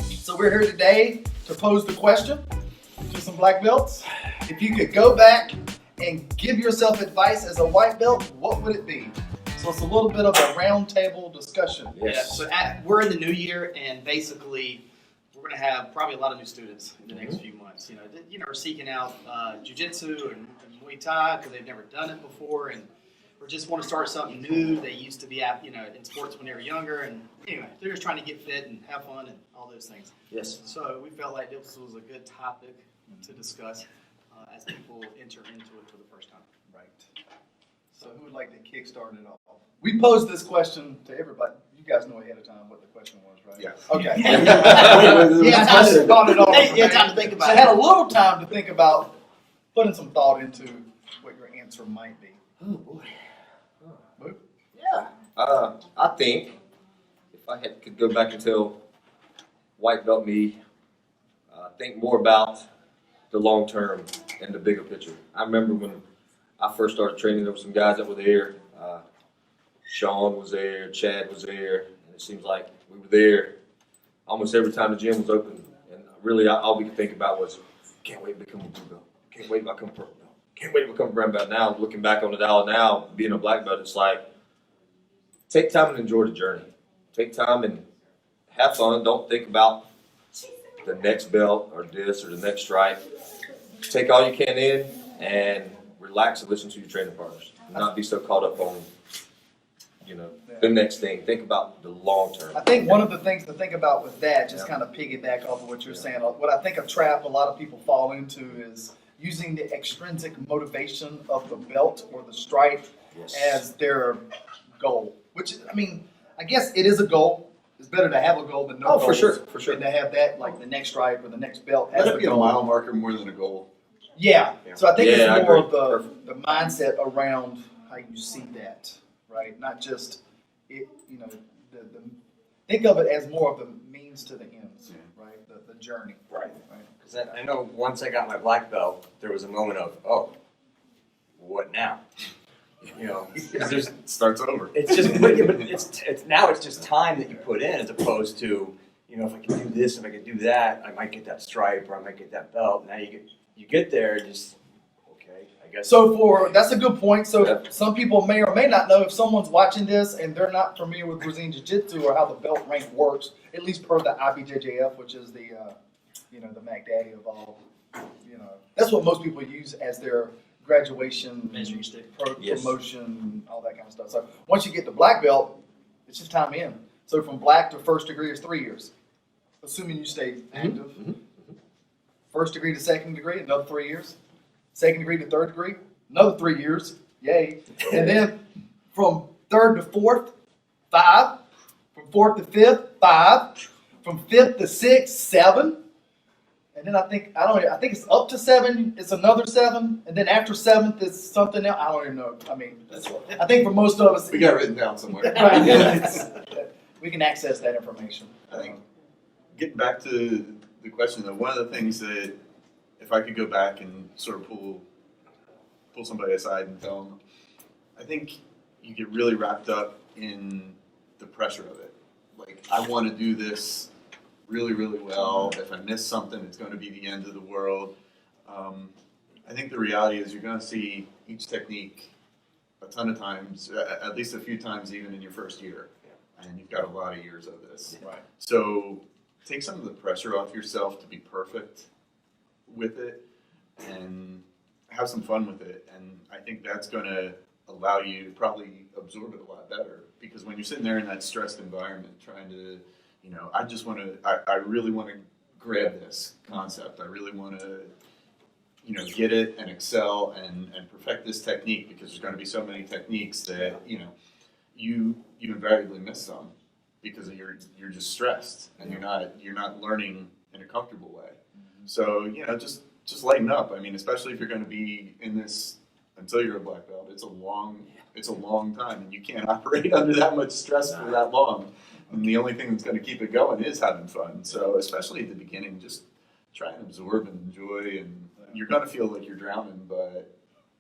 So we're here today to pose the question to some black belts. If you could go back and give yourself advice as a white belt, what would it be? So it's a little bit of a round table discussion. Yes. Yeah, so we're in the new year, and basically we're going to have probably a lot of new students in the next few months. Are seeking out jiu-jitsu and Muay Thai because they've never done it before, and or just want to start something new. They used to be in sports when they were younger, and anyway, they're just trying to get fit and have fun and all those things. Yes. So we felt like this was a good topic to discuss as people enter into it for the first time. Right. So who would like to kickstart it off? We posed this question to everybody. You guys know ahead of time what the question was, right? Yes. Okay. Yeah, I just thought it over. Yeah, time to think about So I it. had a little time to think about putting some thought into what your answer might be. Oh boy. Luke? Yeah. I think if I could go back and tell white belt me, think more about the long term and the bigger picture. I remember when I first started training, there were some guys that were there. Sean was there, Chad was there, and it seems like we were there almost every time the gym was open. And really, all we could think about was, can't wait to become a blue belt. Can't wait to become a purple belt. Can't wait to become a brown belt. Now, looking back on it all now, being a black belt, it's like, take time and enjoy the journey. Take time and have fun. Don't think about the next belt or this or the next stripe. Take all you can in and relax and listen to your training partners. Not be so caught up on, the next thing. Think about the long term. I think one of the things to think about with that, just kind of piggyback off of what you're saying, what I think a trap a lot of people fall into is using the extrinsic motivation of the belt or the stripe as their goal. Which, I guess it is a goal. It's better to have a goal than no goals. For sure. And to have that, like the next stripe or the next belt as Let the it be a goal. mile marker more than a goal. Yeah. So I think Yeah, I it's more agree. of the mindset around how you see that, right? Not just it. Think of it as more of the means to the ends, right? The journey, Right. Because I know once I got my black belt, there was a moment of, oh, what now? Because It starts over. it's just, but it's now it's just time that you put in as opposed to, if I can do this, if I can do that, I might get that stripe or I might get that belt. Now you get there and just, okay, I guess. So that's a good point. So some people may or may not know if someone's watching this and they're not familiar with Brazilian Jiu-Jitsu or how the belt rank works, at least per the IBJJF, which is the the Mac Daddy of all. That's what most people use as their graduation Measuring stick. promotion, all that kind of stuff. So once you get to black belt, it's just time in. So from black to first degree is 3 years, assuming you stay active. First degree to second degree, another 3 years. Second degree to third degree, another 3 years. Yay. And then from third to fourth, 5. From fourth to fifth, 5. From fifth to sixth, 7. And then I think it's up to 7, it's another 7. And then after 7th is something else. I don't even know. I think for most of us, We got it written down somewhere. right, we can access that information. I think getting back to the question though, one of the things that if I could go back and sort of pull somebody aside and tell them, I think you get really wrapped up in the pressure of it. Like, I want to do this really, really well. If I miss something, it's going to be the end of the world. I think the reality is you're going to see each technique a ton of times, at least a few times even in your first year. And you've got a lot of years of this. Right. So take some of the pressure off yourself to be perfect with it and have some fun with it. And I think that's going to allow you to probably absorb it a lot better. Because when you're sitting there in that stressed environment trying to, I really want to grab this concept. I really want to, get it and excel and perfect this technique because there's going to be so many techniques that, you invariably miss some because you're just stressed and you're not learning in a comfortable way. So, just lighten up. Especially if you're going to be in this until you're a black belt, it's a long time and you can't operate under that much stress for that long. And the only thing that's going to keep it going is having fun. So especially at the beginning, just try and absorb and enjoy. And you're going to feel like you're drowning, but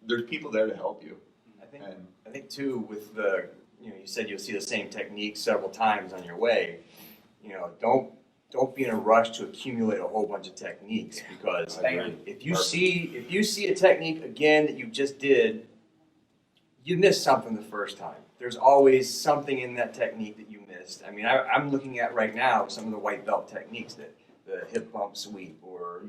there's people there to help you. I think too with the, you said you'll see the same technique several times on your way. don't be in a rush to accumulate a whole bunch of techniques, because I agree. if you see a technique again that you just did, you missed something the first time. There's always something in that technique that you missed. I mean, I'm looking at right now some of the white belt techniques, that the hip bump sweep, or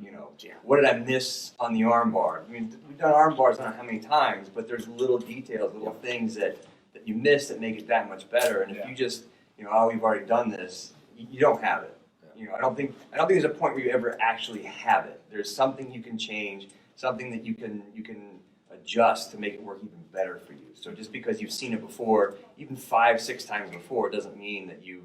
what did I miss on the arm bar? I mean, we've done arm bars I don't know how many times, but there's little details, little things that you miss that make it that much better. And if you just oh, we've already done this, you don't have it. I don't think there's a point where you ever actually have it. There's something you can change, something that you can adjust to make it work even better for you. So just because you've seen it before, even 5-6 times before, doesn't mean that you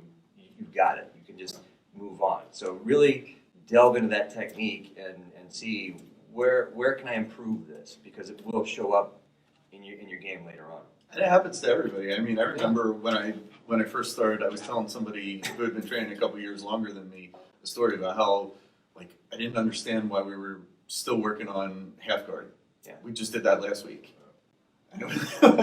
got it. You can just move on. So really delve into that technique and see where can I improve this, because it will show up in your game later on. And it happens to everybody. I mean, I remember when I first started, I was telling somebody who had been training a couple years longer than me a story about how, like, I didn't understand why we were still working on half guard. Yeah. We just did that last week. Well,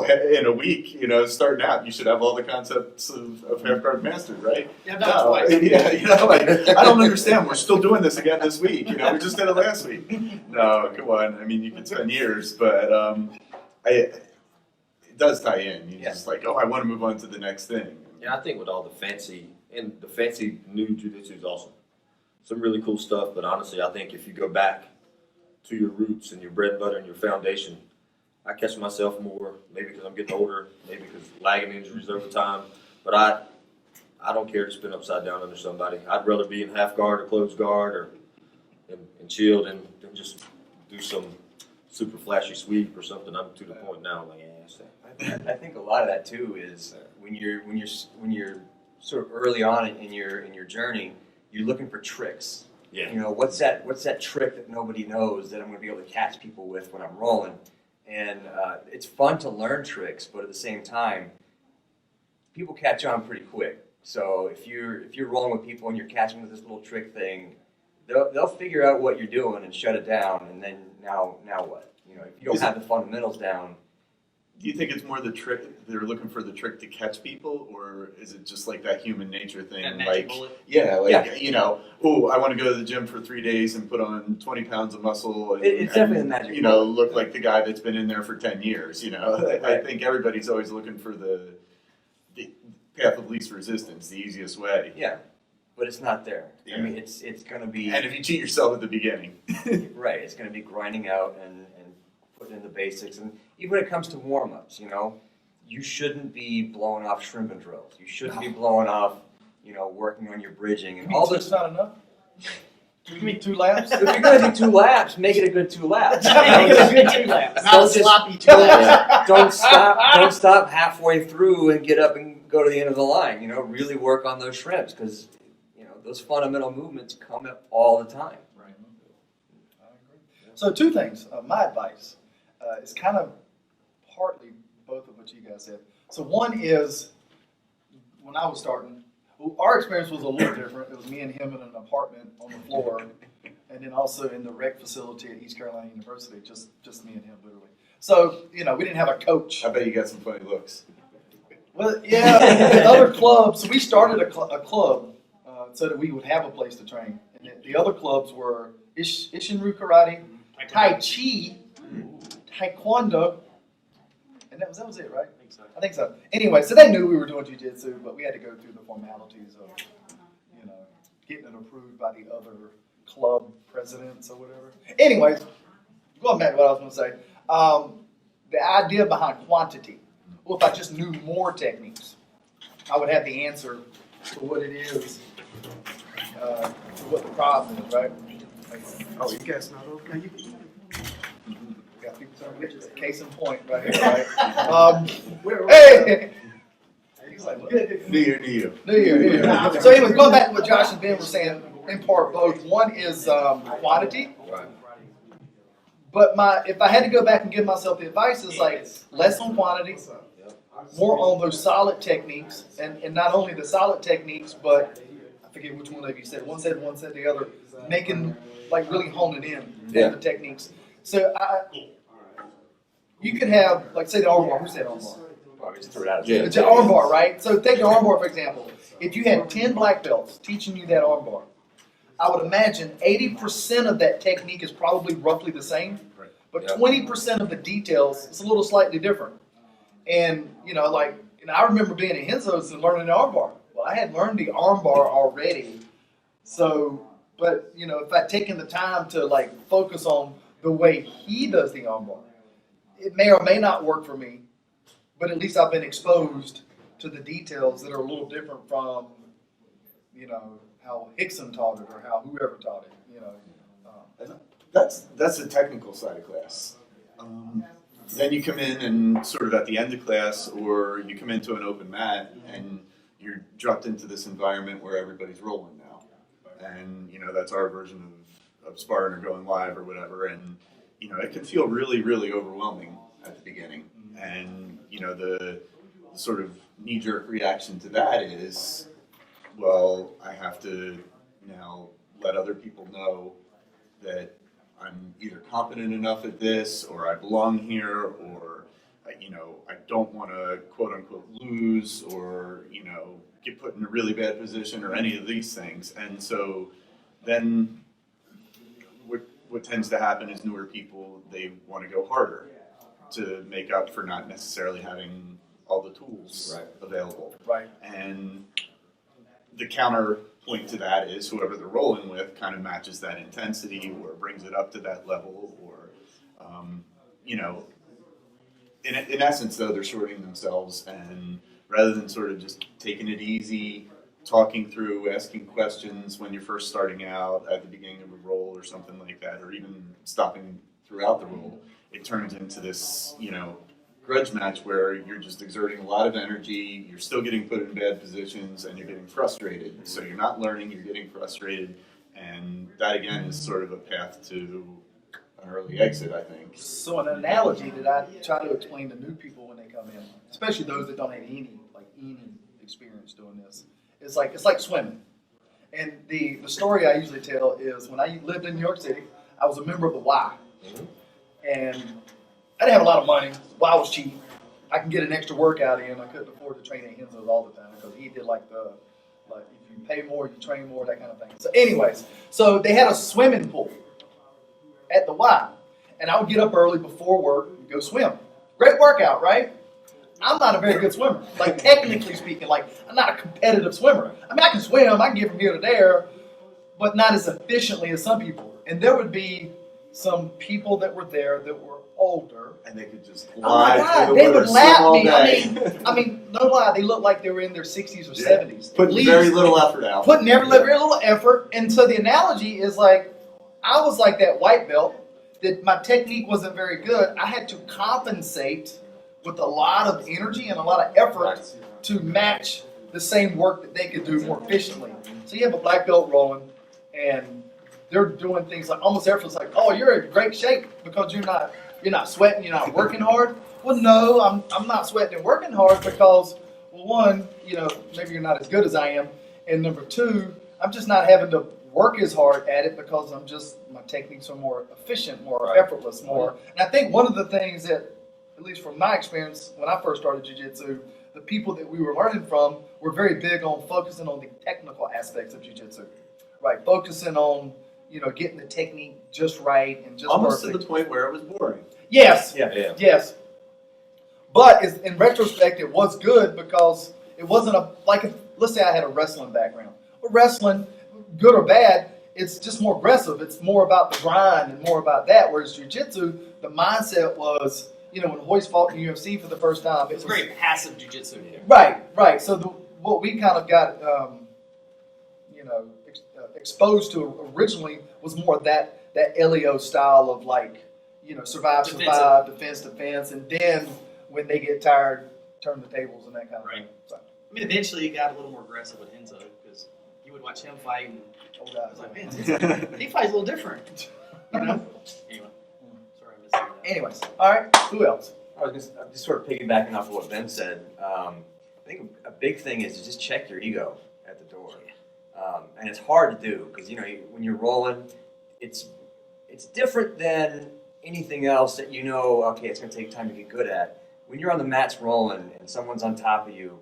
in a week, starting out, you should have all the concepts of half guard mastered, right? Yeah, that's why. I don't understand. We're still doing this again this week. We just did it last week. No, come on. I mean, you could spend years, but it does tie in. You're just like, I want to move on to the next thing. Yeah, I think with all the fancy new jiu-jitsu is awesome. Some really cool stuff, but honestly, I think if you go back to your roots and your bread and butter and your foundation, I catch myself more, maybe because I'm getting older, maybe because lagging injuries over time, but I don't care to spin upside down under somebody. I'd rather be in half guard or closed guard or in shield than just do some super flashy sweep or something. I'm to the point now, like, I think a lot of that too is when you're sort of early on in your journey, you're looking for tricks. Yeah. What's that trick that nobody knows that I'm going to be able to catch people with when I'm rolling? And it's fun to learn tricks, but at the same time, people catch on pretty quick. So if you're rolling with people and you're catching with this little trick thing, they'll figure out what you're doing and shut it down. And then now what? If you don't have the fundamentals down. Do you think it's more the trick, they're looking for the trick to catch people, or is it just like that human nature thing? That magic bullet? I want to go to the gym for 3 days and put on 20 pounds of muscle. And, it's definitely the magic bullet. Look like the guy that's been in there for 10 years. I think everybody's always looking for the path of least resistance, the easiest way. Yeah, but it's not there. Yeah. I mean, it's going to be. And if you cheat yourself at the beginning. Right, it's going to be grinding out and putting in the basics. And even when it comes to warm-ups, you shouldn't be blowing off shrimping drills. You shouldn't be blowing off, working on your bridging and all this. That's not enough. You mean 2 laps? If you're going to do 2 laps, make it a good 2 laps. Make it a good 2 laps. Not Don't sloppy 2 laps. Don't stop halfway through and get up and go to the end of the line. Really work on those shrimps, because those fundamental movements come up all the time. Right. I agree. So 2 things. My advice is kind of partly both of what you guys said. So one is, when I was starting, our experience was a little different. It was me and him in an apartment on the floor, and then also in the rec facility at East Carolina University, just me and him, literally. So, we didn't have a coach. I bet you got some funny looks. Well, yeah, the other clubs, so we started a club so that we would have a place to train. And the other clubs were Ishinryu Karate, Tai Chi, Taekwondo, and that was it, right? I think so. Anyway, so they knew we were doing jiu-jitsu, but we had to go through the formalities of, getting it approved by the other club presidents or whatever. Anyways, going back to what I was going to say, the idea behind quantity. Well, if I just knew more techniques, I would have the answer to what it is, to what the problem is, right? Oh, you guys not okay? Got people saying, case in point right here, right? Hey! He's like, New year. New Year. So anyway, going back to what Josh and Ben were saying, in part both. One is quantity. Right. But if I had to go back and give myself the advice, it's like less on quantity, more on those solid techniques, and not only the solid techniques, but I forget which one of you said. One said the other, making, like, really honing in on the techniques. So you could have, like, say the arm bar. Who said arm bar? Well, just throw it out. Yeah. It's an arm bar, right? So take the arm bar, for example. if you had 10 black belts teaching you that armbar, I would imagine 80% of that technique is probably roughly the same, but 20% of the details is a little slightly different. And, I remember being at Henzo's and learning the armbar. Well, I had learned the armbar already. So, but, if I'd taken the time to, focus on the way he does the armbar, it may or may not work for me, but at least I've been exposed to the details that are a little different from, how Hickson taught it or how whoever taught it, That's the technical side of class. Then you come in and sort of at the end of class, or you come into an open mat and you're dropped into this environment where everybody's rolling now. And, that's our version of sparring or going live or whatever. And, it can feel really, really overwhelming at the beginning. And, the sort of knee-jerk reaction to that is, well, I have to now let other people know that I'm either competent enough at this, or I belong here, or, I don't want to quote unquote lose, or, get put in a really bad position, or any of these things. And so then what tends to happen is newer people, they want to go harder to make up for not necessarily having all the tools available. Right. And the counterpoint to that is whoever they're rolling with kind of matches that intensity or brings it up to that level, or, in essence, though, they're sorting themselves, and rather than sort of just taking it easy, talking through, asking questions when you're first starting out at the beginning of a roll or something like that, or even stopping throughout the roll, it turns into this, grudge match where you're just exerting a lot of energy, you're still getting put in bad positions, and you're getting frustrated. So you're not learning, you're getting frustrated, and that again is sort of a path to an early exit, I think. So an analogy that I try to explain to new people when they come in, especially those that don't have any experience doing this, it's like swimming. And the story I usually tell is when I lived in New York City, I was a member of the Y. And I didn't have a lot of money. Y was cheap. I can get an extra workout in. I couldn't afford to train at Henzo's all the time because he did if you pay more, you train more, that kind of thing. So anyways, so they had a swimming pool at the Y. And I would get up early before work and go swim. Great workout, right? I'm not a very good swimmer. Technically speaking, I'm not a competitive swimmer. I mean, I can swim, I can get from here to there, but not as efficiently as some people. And there would be some people that were there that were older. And they could just Oh my God, they would lap me. I mean, no lie, they looked like they were in their 60s or 70s. Putting very little effort out. Putting very little effort. And so the analogy is I was like that white belt, that my technique wasn't very good. I had to compensate with a lot of energy and a lot of effort to match the same work that they could do more efficiently. So you have a black belt rolling, and they're doing things almost effortless, oh, you're in great shape because you're not sweating, you're not working hard. Well, no, I'm not sweating and working hard because, well, one, maybe you're not as good as I am, and number two, I'm just not having to work as hard at it because my techniques are more efficient, more effortless, more. And I think one of the things that, at least from my experience when I first started jiu-jitsu, the people that we were learning from were very big on focusing on the technical aspects of jiu-jitsu, right? Focusing on, getting the technique just right and just almost perfect. to the point where it was boring. Yes. Yeah. Yes. But in retrospect, it was good because it wasn't let's say I had a wrestling background. Well, wrestling, good or bad, it's just more aggressive. It's more about the grind and more about that. Whereas jiu-jitsu, the mindset was, when Hoist fought in the UFC for the first time, It's very passive jiu-jitsu. Right. So what we kind of got, exposed to originally was more that LEO style of survive, defense, and then when they get tired, turn the tables and that kind of thing. So, I mean, eventually he got a little more aggressive with Enzo because you would watch him fight, and I was like, man, he fights a little different. Anyway, sorry I missed that. anyways, all right. Who else? I'm just sort of piggybacking off of what Ben said. I think a big thing is to just check your ego at the door. And it's hard to do because, when you're rolling, it's different than anything else that okay, it's going to take time to get good at. When you're on the mats rolling and someone's on top of you,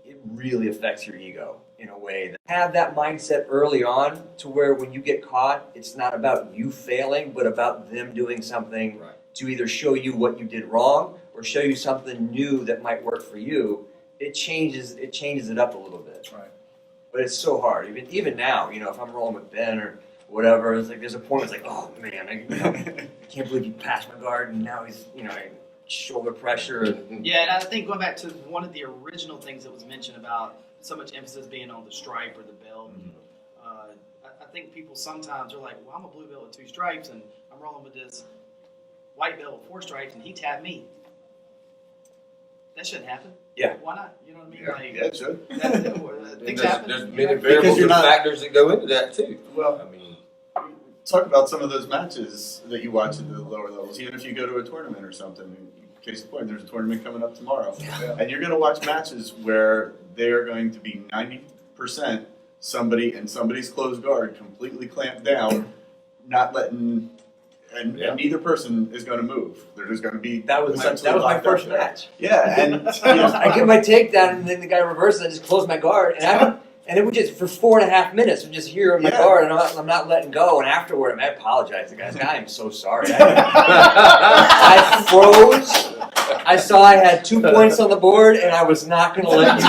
it really affects your ego in a way. That have that mindset early on to where when you get caught, it's not about you failing, but about them doing something Right. to either show you what you did wrong or show you something new that might work for you. It changes it up a little bit. Right. But it's so hard. Even now, if I'm rolling with Ben or whatever, it's like there's a point where it's like, oh man, I can't believe he passed my guard and now he's shoulder pressure. Yeah, and I think going back to one of the original things that was mentioned about so much emphasis being on the stripe or the belt, I think people sometimes are like, well, I'm a blue belt with 2 stripes and I'm rolling with this white belt with 4 stripes and he tapped me. That shouldn't happen. Yeah. Why not? You know what I mean? Yeah, Like, yeah, it should. things There's happen. many variables you're and not- factors that go into that too. Well, I mean, talk about some of those matches that you watch at the lower levels, even if you go to a tournament or something. Case in point, there's a tournament coming up tomorrow. And you're going to watch matches where they are going to be 90% somebody in somebody's closed guard, completely clamped down, not letting, and neither person is going to move. They're just going to be That was my essentially locked up first there. match. Yeah, and I get my takedown and then the guy reverses. I just close my guard and it would just for 4.5 minutes. I'm just here in my guard and I'm not letting go. And afterward, I apologize to the guys. I am so sorry. I froze. I saw I had 2 points on the board and I was not going to let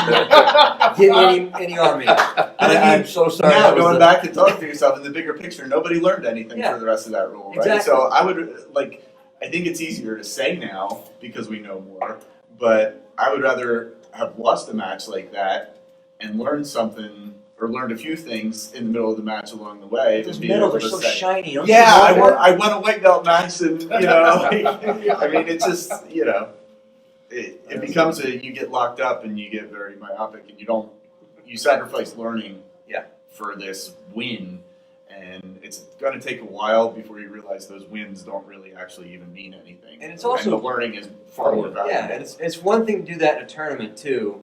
you get any on me. I'm so sorry. now going back and talking to yourself in the bigger picture, nobody learned anything Yeah. for the rest of that rule, right? Exactly. So I think it's easier to say now because we know more, but I would rather have lost a match like that and learned something or learned a few things in the middle of the match along the way. Those than be medals able are to so say, shiny. Don't yeah, you know that? I won a white belt match, and I mean, it's just it becomes you get locked up and you get very myopic, and you sacrifice learning for this win, and it's going to take a while before you realize those wins don't really actually even mean anything. And it's also the learning is far more valuable. Yeah, and it's one thing to do that in a tournament too,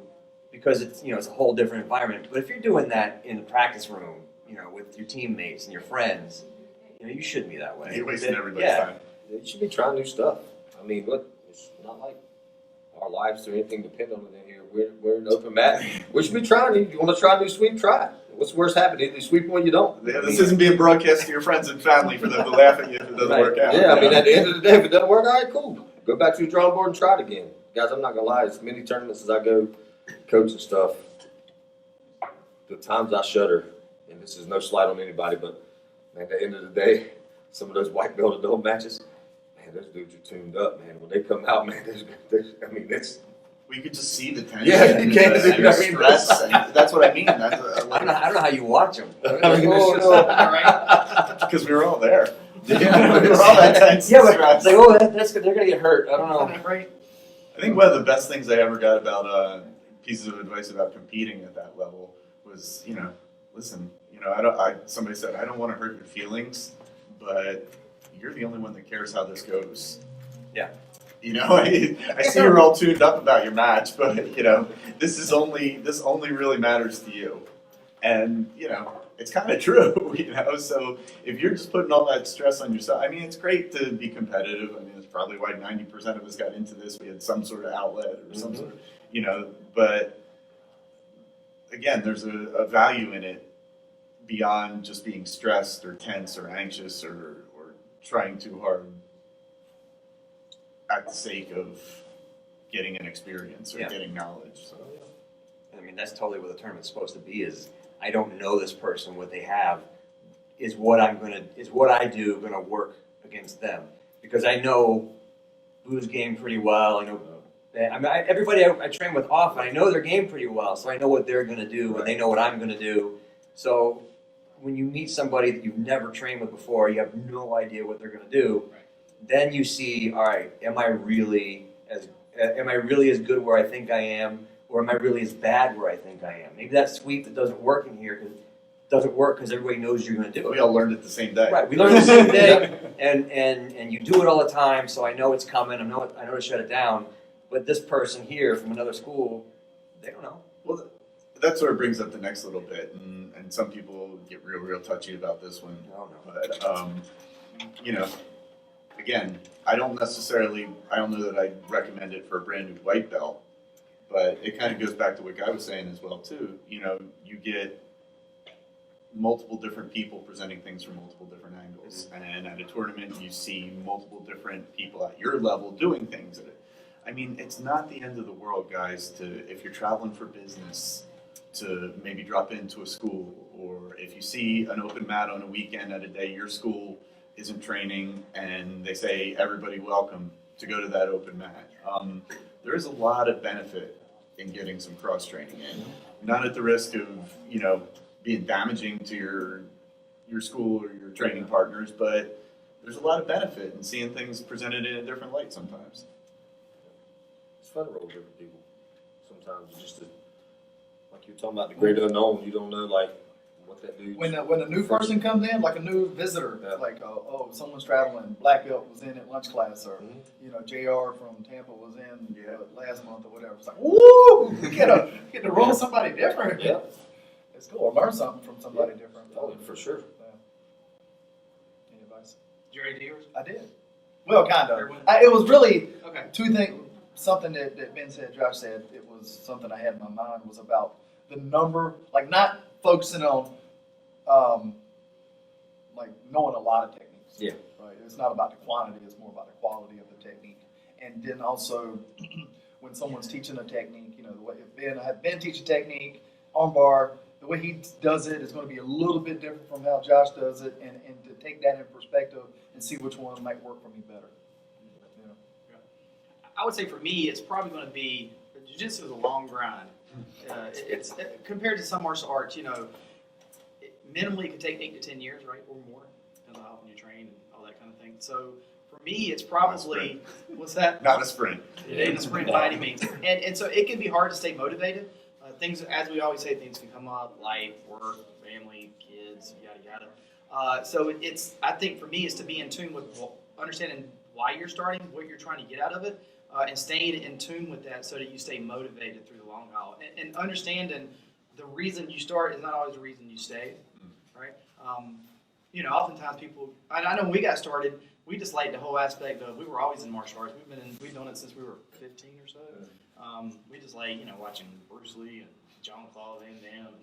because it's it's a whole different environment. But if you're doing that in the practice room, with your teammates and your friends, you shouldn't be that way. You're wasting everybody's time. you should be trying new stuff. I mean, it's not like our lives or anything depend on it in here. We're an open mat. We should be trying. If you want to try a new sweep, try it. What's the worst happening? You sweep one, you don't. Yeah, this isn't being broadcast to your friends and family for them to laugh at you if it doesn't work out. Yeah, I mean, at the end of the day, if it doesn't work, all right, cool. Go back to the drawing board and try it again. Guys, I'm not going to lie. As many tournaments as I go coach and stuff, the times I shudder, and this is no slight on anybody, but man, at the end of the day, some of those white belt adult matches, man, those dudes are tuned up, man. When they come out, man, it's... We could just see the tension Yeah, you and can't the, do and that. the stress. And that's what I mean. That's I don't know how you watch them. because we were all there. We were all that tense. Yeah, and but stressed. it's like, that's good. They're gonna get hurt. I don't know. Right? I think one of the best things I ever got about pieces of advice about competing at that level was, listen, somebody said, I don't want to hurt your feelings, but you're the only one that cares how this goes. Yeah. I see you're all tuned up about your match, but this only really matters to you. And, it's kind of true, so if you're just putting all that stress on yourself, I mean, it's great to be competitive. I mean, it's probably why 90% of us got into this. We had some sort of outlet or some sort of, but again, there's a value in it beyond just being stressed or tense or anxious or trying too hard at the sake of getting an experience or getting knowledge. So. I mean, that's totally what the tournament's supposed to be. Is I don't know this person. What they have is what I do gonna work against them, because I know Boo's game pretty well. I know. Everybody I train with often, I know their game pretty well, so I know what they're gonna do, and they know what I'm gonna do. So when you meet somebody that you've never trained with before, you have no idea what they're gonna do. Then you see, all right, am I really as good where I think I am, or am I really as bad where I think I am? Maybe that sweep that doesn't work in here doesn't work because everybody knows you're going to do it. We all learned it the same day. Right, we learn the same day, and you do it all the time, so I know it's coming. I know to shut it down. But this person here from another school, they don't know. Well, that sort of brings up the next little bit, and some people get real touchy about this one. No. But again, I don't know that I'd recommend it for a brand new white belt, But it kind of goes back to what Guy was saying as well too. You know, you get multiple different people presenting things from multiple different angles, and at a tournament you see multiple different people at your level doing things at it. I mean, it's not the end of the world, guys, to if you're traveling for business, to maybe drop into a school, or if you see an open mat on a weekend at a day your school isn't training and they say everybody welcome to go to that open mat. There is a lot of benefit in getting some cross training in, not at the risk of, you know, being damaging to your school or your training partners, but there's a lot of benefit in seeing things presented in a different light sometimes. It's fun to roll with different people. Sometimes it's just like you're talking about the great unknown. You don't know like what that dude. When a new person comes in, like a new visitor, Yeah. like someone's traveling, black belt was in at lunch class, or you know, JR from Tampa was in last month or whatever. It's like, woo, you get to roll somebody different. Yeah. It's cool. Or learn something from somebody different. Oh, for sure. Any advice? Did you already do yours? I did. Well, kind of. Everyone? It was really Okay. two things. Something that Ben said, Josh said, it was something I had in my mind was about the number, like not focusing on, like knowing a lot of techniques. Yeah. Right. It's not about the quantity; it's more about the quality of the technique. And then also, when someone's teaching a technique, you know, the way if Ben teach a technique, armbar, the way he does it is going to be a little bit different from how Josh does it, and to take that in perspective and see which one might work for me better. You know? I would say for me, it's probably going to be jiu-jitsu is a long grind. It's compared to some martial arts, you know, minimally it could take 8 to 10 years, right, or more, depends on how often you train and all that kind of thing. So for me, it's probably what's that? Not a sprint. It ain't a sprint by any means, and so it can be hard to stay motivated. Things, as we always say, things can come up: life, work, family, kids, yada yada. So it's, I think for me, is to be in tune with understanding why you're starting, what you're trying to get out of it, and staying in tune with that so that you stay motivated through the long haul. And understanding the reason you start is not always the reason you stay, right? You know, oftentimes people, I know when we got started, we just liked the whole aspect of, we were always in martial arts. We've done it since we were 15 or so. We just like, you know, watching Bruce Lee and John Claude Van Damme and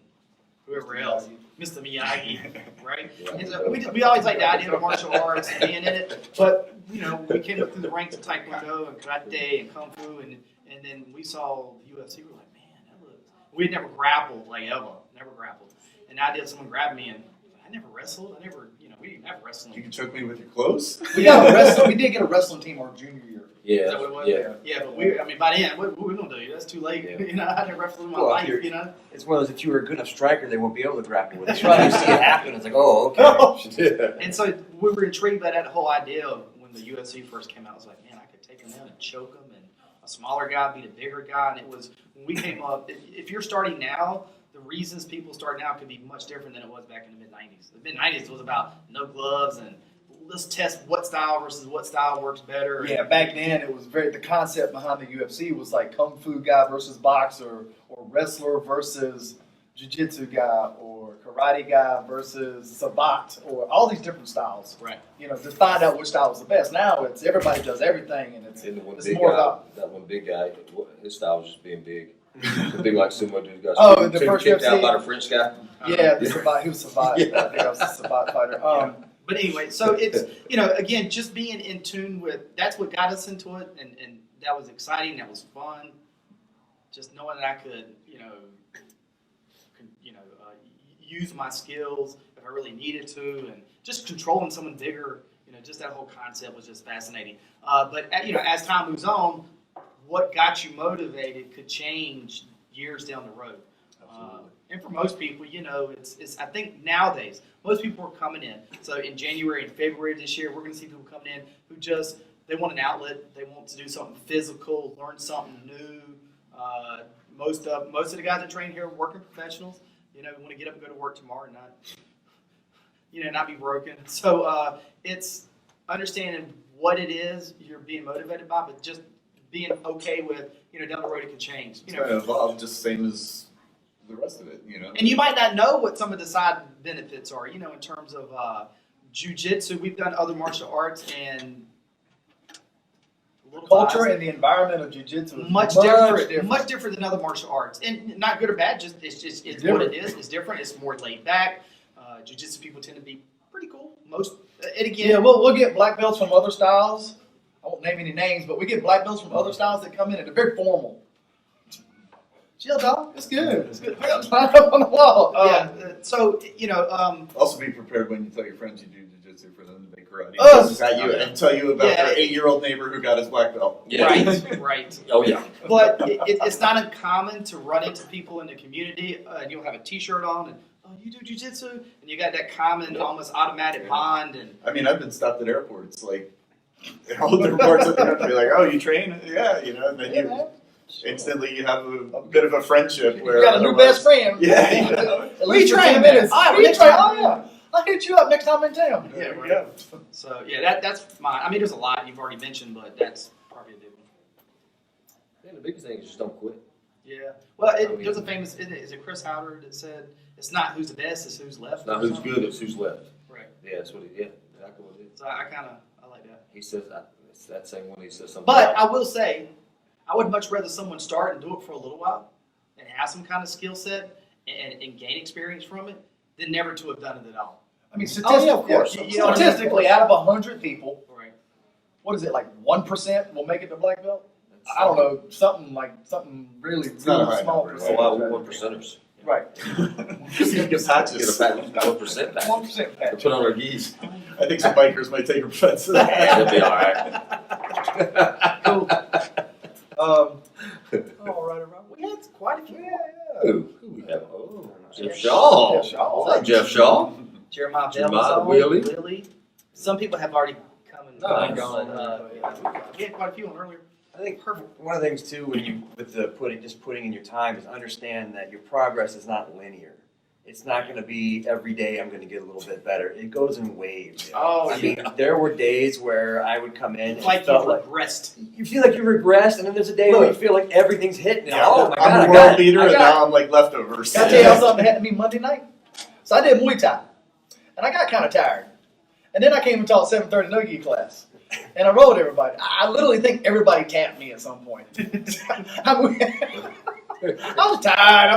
whoever else, Mr. Miyagi, right? Yeah. And so we always liked the idea of martial arts and being in it, but you know, we came up through the ranks of Taekwondo and Karate and Kung Fu, and then we saw UFC. We were like, man, that looks. We had never grappled, like ever, never grappled. And the idea of someone grabbed me and I never wrestled. You know, we didn't have wrestling. You can choke me with your clothes? We did get a wrestling team our junior year. Is Yeah. that what it was? Yeah. Yeah, but I mean, by then, what we gonna do? That's too late. Yeah. You know, I didn't wrestle in my Well, life. you're- You know. It's one of those, if you were a good enough striker, they won't be able to grapple with it. That's right. You see it happen, it's like, oh, okay. Yeah. And so we were intrigued by that whole idea of when the UFC first came out. I was like, man, I could take him down and choke him, and a smaller guy beat a bigger guy. And it was when we came up. If you're starting now, the reasons people start now could be much different than it was back in the mid '90s. The mid '90s was about no gloves and let's test what style versus what style works better. Yeah, back then it was the concept behind the UFC was like kung fu guy versus boxer, or wrestler versus jiu-jitsu guy, or karate guy versus sabat, or all these different styles. Right. You know, to find out which style was the best. Now it's everybody does everything, and it's And the one it's big more guy, about. that one big guy, his style was just being big. The big like sumo dude got Oh, the first kicked out UFC? by the French guy. Yeah, the sabat. He was sabat. Yeah. I think I was a sabat fighter. But anyway, so it's, you know, again, just being in tune with, that's what got us into it, and that was exciting, that was fun. Just knowing that I could, use my skills if I really needed to, and just controlling someone bigger, just that whole concept was just fascinating. But as time moves on, what got you motivated could change years down the road. And for most people, it's I think nowadays, most people are coming in. So in January and February this year, we're going to see people coming in who they want an outlet. They want to do something physical, learn something new. Most of the guys that train here are working professionals. Want to get up and go to work tomorrow and not be broken. So it's understanding what it is you're being motivated by, but just being okay with, down the road it can change. It's going to evolve just same as the rest of it, And you might not know what some of the side benefits are, in terms of jiu-jitsu. We've done other martial arts, and little Culture biased. and the environment of jiu-jitsu is Much different than other martial arts, and not good or bad. Just it's what it is. It's different. It's more laid back. Jiu-jitsu people tend to be pretty cool. And again, Yeah, we'll get black belts from other styles. I won't name any names, but we get black belts from other styles that come in and they're very formal. Chill, dog. It's good. It's good. Line up on the wall. So Also be prepared when you tell your friends you do jiu-jitsu for them to make karate. Us. This is how you and tell you about their 8-year-old neighbor who got his black belt. Yeah. right. Oh yeah. But it's not uncommon to run into people in the community, and you'll have a T-shirt on, and you do jiu-jitsu, and you got that common, almost automatic bond, and I mean, I've been stopped at airports, like, in all different parts of the country, like, oh, you train? Yeah, and then you instantly you have a bit of a friendship where You got a new best friend. Yeah. At least for 10 minutes. Oh, yeah. I'll hit you up next time in town. Yeah, There we right. go. So that's mine. I mean, there's a lot you've already mentioned, but that's probably a big one. Man, the biggest thing is just don't quit. Yeah. Well, there's a famous. Is it Chris Howard that said it's not who's the best, it's who's left. It's not who's good, it's who's left. Right. Yeah, that's what he. Yeah, exactly what it is. So I like that. He says it's that same one. He says something. But about, I will say, I would much rather someone start and do it for a little while and have some kind of skill set and gain experience from it than never to have done it at all. I mean, of course. You know what I mean? statistically, out of 100 people, Right. what is it, like 1% will make it to black belt? I don't know, something really, It's not a really high small number, oh, wow, percentage. we'll 1%ers. Right. You get patches. Get a fat 1% back. 1% To patch. put on our geese. I think some bikers might take offense to that. It'll be all right. Cool. All right. We had quite a few. Who we have? Oh, Jeff Shaw. Jeff Shaw. What's up, Jeff Shaw? Jeremiah Jeremiah, Willie. Willie. Some people have already come and Nice. gone. We had quite a few on earlier. I think one of the things too, when you with the putting in your time, is understand that your progress is not linear. It's not going to be every day I'm going to get a little bit better. It goes in waves. Oh, I mean, there were days where I would come in and like felt you like regressed. you feel like you regressed, and then there's a day where you feel like everything's hitting. Yeah, Oh my god, I'm I the got world it. leader, I and got now I'm like leftovers. Can I tell y'all something that happened to me Monday night? So I did Muay Thai, and I got kind of tired. And then I came and taught 7:30 no-gi class, and I rolled everybody. I literally think everybody tapped me at some point. I was tired.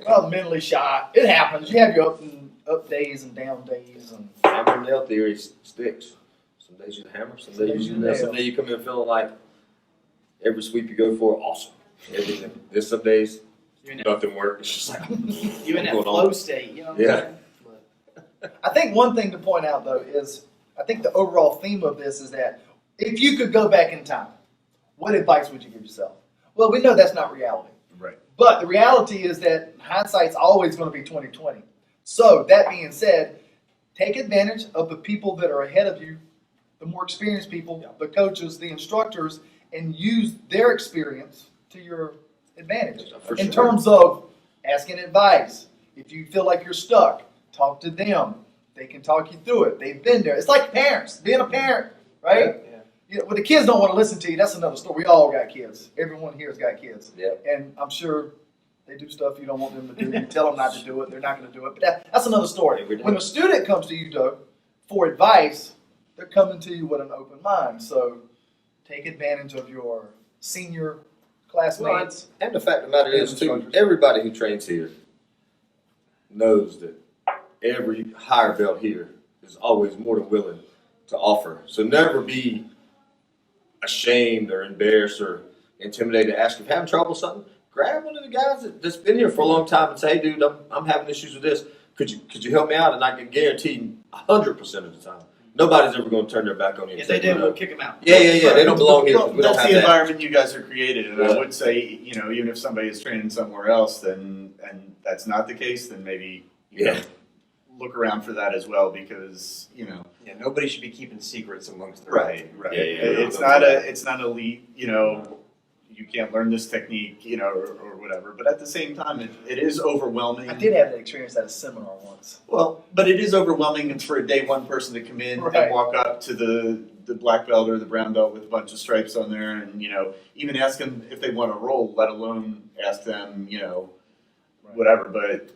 I was mentally shot. It happens. You have your up days and down days, and Hammer and nail theory sticks. Some days you hammer, some days you nail. Some days you come in feeling like every sweep you go for, awesome. Everything. There's some days nothing works. It's just like You in that going flow on? state, you know what Yeah. I'm saying? But I think one thing to point out though is I think the overall theme of this is that if you could go back in time, what advice would you give yourself? Well, we know that's not reality. Right. But the reality is that hindsight's always going to be 20/20. So that being said, take advantage of the people that are ahead of you, the more experienced people, the coaches, the instructors, and use their experience to your advantage. For In sure. terms of asking advice, if you feel like you're stuck, talk to them. They can talk you through it. They've been there. It's like parents, being a parent, right? Yeah. You know, when the kids don't want to listen to you, that's another story. We all got kids. Everyone here has got kids. Yep. And I'm sure they do stuff you don't want them to do. You tell them not to do it. They're not going to do it. But that's another story. Every day. When a student comes to you, though, for advice, they're coming to you with an open mind. So take advantage of your senior classmates. And the fact of the matter is, too, everybody who trains here knows that every higher belt here is always more than willing to offer. So never be ashamed or embarrassed or intimidated to ask if you're having trouble with something. Grab one of the guys that's been here for a long time and say, hey, dude, I'm having issues with this. Could you help me out? And I can guarantee 100% of the time, nobody's ever going to turn their back on you. if they do, we'll kick them out. Yeah. They don't belong here. 'cause we don't That's have the that. environment you guys are created, and Yeah. I would say, even if somebody is training somewhere else, and that's not the case, then maybe you know, look around for that as well, because Yeah, nobody should be keeping secrets amongst their right. Yeah. It's not elite. You can't learn this technique, or whatever. But at the same time, it is overwhelming. I did have that experience at a seminar once. Well, but it is overwhelming for a day one person to come in Right. and walk up to the black belt or the brown belt with a bunch of stripes on there, and even ask them if they want to roll, let alone ask them, whatever. But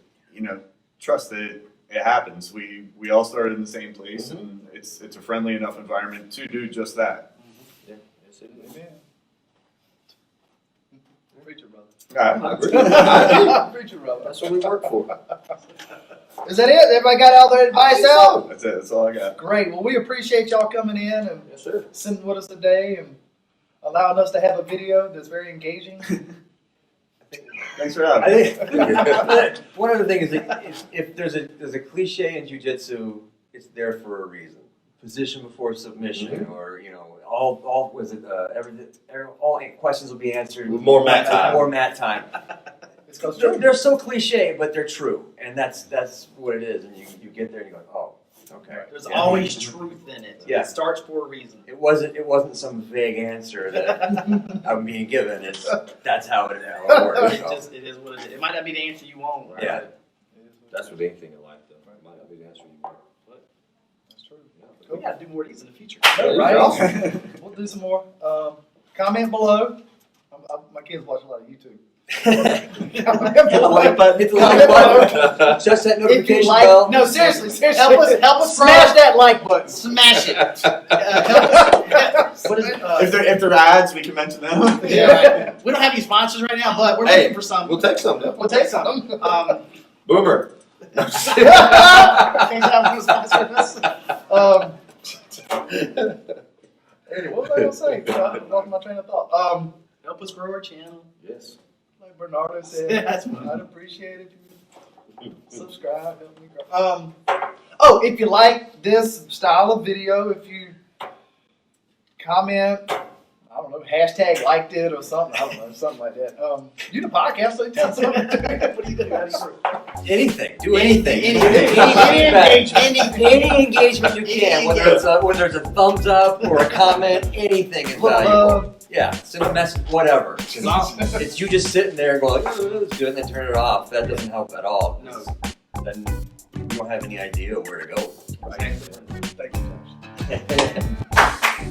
trust that it happens. We all started in the same place, and it's a friendly enough environment to do just that. Yes, it is. Amen. Preacher brother. I agree. Preacher brother. That's what we work for. Is that it? Everybody got all their advice out? That's it. That's all I got. Great. Well, we appreciate y'all coming in and Yes, sir. sitting with us today and allowing us to have a video that's very engaging. Thanks for having I me. think one other thing is that if there's a cliche in jiu-jitsu, it's there for a reason. Position before submission, or all was it all questions will be answered. With more mat time. More mat time. It's because They're so cliche, but they're true, and that's what it is. And you get there and you go, oh, okay. There's Yeah. always truth in it. Yeah. It starts for a reason. It wasn't some vague answer that I'm being given. That's how it works. It is what it is. It might not be the answer you want. Right? Yeah. That's with anything in life, though. It might not be the answer you want. That's true. We got to do more of these in the future. Right? We'll do some more. Comment below. My kids watch a lot of YouTube. Hit Comment the like button. Hit the like button. Touch that If you notification like, bell. no, seriously, Help us smash that like button. Smash it. What is it? If they're ads, we can mention them. Yeah. We don't have any sponsors right now, but we're Hey, looking for some. We'll take some. Though. We'll take some. Boomer. Can't have one sponsor us. Anyway, what was I gonna say? I lost my train of thought. Help us grow our channel. Yes. Like Bernardo said, That's fine. I'd appreciate it if you subscribe, help me grow. Oh, if you like this style of video, if you comment, I don't know, hashtag liked it or something, I don't know, something like that. You the podcast, so you tell something. What do you do? How do you Anything. Do anything. Anything. Any engagement you can, whether it's a thumbs up or a comment, anything is valuable. Yeah, send a message, whatever. It's you just sitting there going, let's do it, and then turn it off. That doesn't help at all. No. Then you don't have any idea where to go. Thank you, Josh.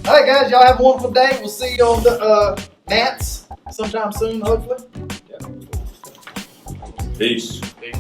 All right, guys, y'all have a wonderful day. We'll see you on the mats sometime soon, hopefully. Peace. Peace.